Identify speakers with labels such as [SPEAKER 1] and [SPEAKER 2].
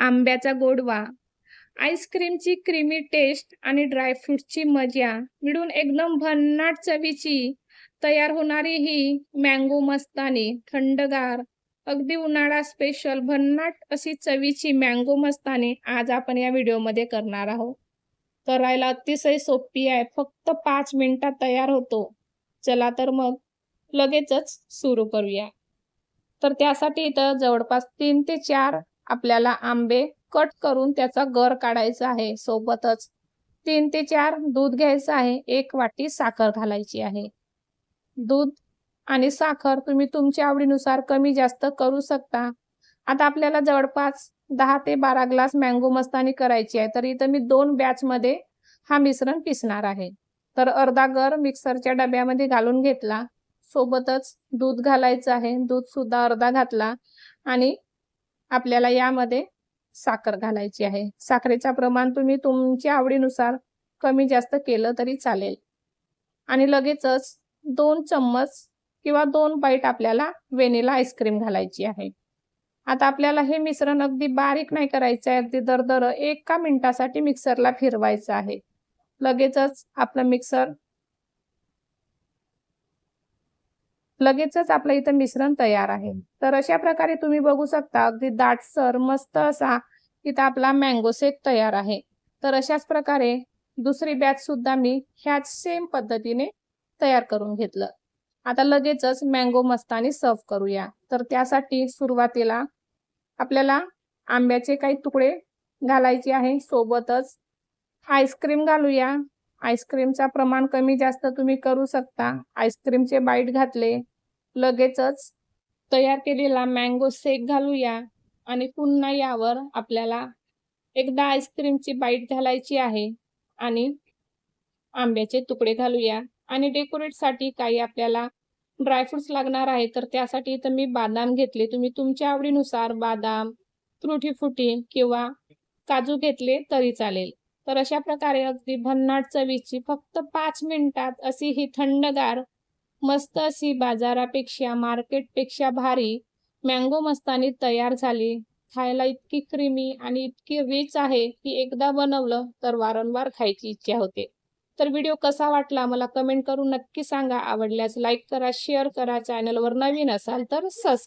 [SPEAKER 1] आंब्याचा गोडवा, आईस्क्रीमची creamy taste आणि ड्रायफ्रूटची मजा मिळून एकदम भन्नाट चवीची तयार होणारी ही मँगो मस्तानी थंडगार अगदी उन्हाळा स्पेशल भन्नाट अशी चवीची मँगो मस्तानी आज आपण या व्हिडिओमध्ये करणार आहोत। करायला अतिशय सोपी आहे, फक्त 5 मिनिटात तयार होतो। चला तर मग लगेचच सुरू करूया। तर त्यासाठी इथं जवळपास 3 ते 4 आपल्याला आंबे कट करून त्याचा गर काढायचा आहे। सोबतच 3 ते 4 दूध घ्यायचं आहे, 1 वाटी साखर घालायची आहे। दूध आणि साखर तुम्ही तुमच्या आवडीनुसार कमी जास्त करू शकता। आता आपल्याला जवळपास 10 ते 12 ग्लास मँगो मस्तानी करायची आहे, तर इथं मी 2 बॅचमध्ये हा मिश्रण पिसणार आहे। तर अर्धा गर मिक्सरच्या डब्यामध्ये घालून घेतला, सोबतच दूध घालायचं आहे, दूध सुद्धा अर्धा घातला आणि आपल्याला यामध्ये साखर घालायची आहे। साखरेचं प्रमाण तुम्ही तुमच्या आवडीनुसार कमी जास्त केलं तरी चालेल। आणि लगेचच 2 चम्मच किंवा 2 बाईट आपल्याला व्हॅनिला आईस्क्रीम घालायची आहे। आता आपल्याला हे मिश्रण अगदी बारीक नाही करायचं आहे, अगदी दरदर 1 मिनिटासाठी मिक्सरला फिरवायचं आहे। लगेचच आपलं इथं मिश्रण तयार आहे। तर अशा प्रकारे तुम्ही बघू शकता अगदी दाटसर मस्त असा इथं आपला मँगो शेक तयार आहे। तर अशाच प्रकारे दुसरी बॅच सुद्धा मी ह्याच सेम पद्धतीने तयार करून घेतलं। आता लगेचच मँगो मस्तानी सर्व करूया। तर त्यासाठी सुरुवातीला आपल्याला आंब्याचे काही तुकडे घालायचे आहे, सोबतच आईस्क्रीम घालूया। आईस्क्रीमचा प्रमाण कमी जास्त तुम्ही करू शकता। आईस्क्रीमचे बाईट घातले, लगेचच तयार केलेला मँगो शेक घालूया आणि पुन्हा यावर आपल्याला एकदा आईस्क्रीमची बाईट घालायची आहे आणि आंब्याचे तुकडे घालूया आणि डेकोरेटसाठी काही आपल्याला ड्रायफ्रुट्स लागणार आहे। तर त्यासाठी इथं मी बदाम घेतले, तुम्ही तुमच्या आवडीनुसार बदाम, तुटी फ्रुटी किंवा काजू घेतले तरी चालेल। तर अशा प्रकारे अगदी भन्नाट चवीची फक्त 5 मिनिटात अशी ही थंडगार मस्त अशी बाजारापेक्षा मार्केटपेक्षा भारी मँगो मस्तानी तयार झाली। खायला इतकी क्रीमी आणि इतकी रिच आहे की एकदा बनवलं तर वारंवार खायची इच्छा होते। तर व्हिडिओ कसा वाटला मला कमेंट करून नक्की सांगा। आवडल्यास लाईक करा, शेअर करा, चॅनलवर नवीन असाल तर सबस्क्राईब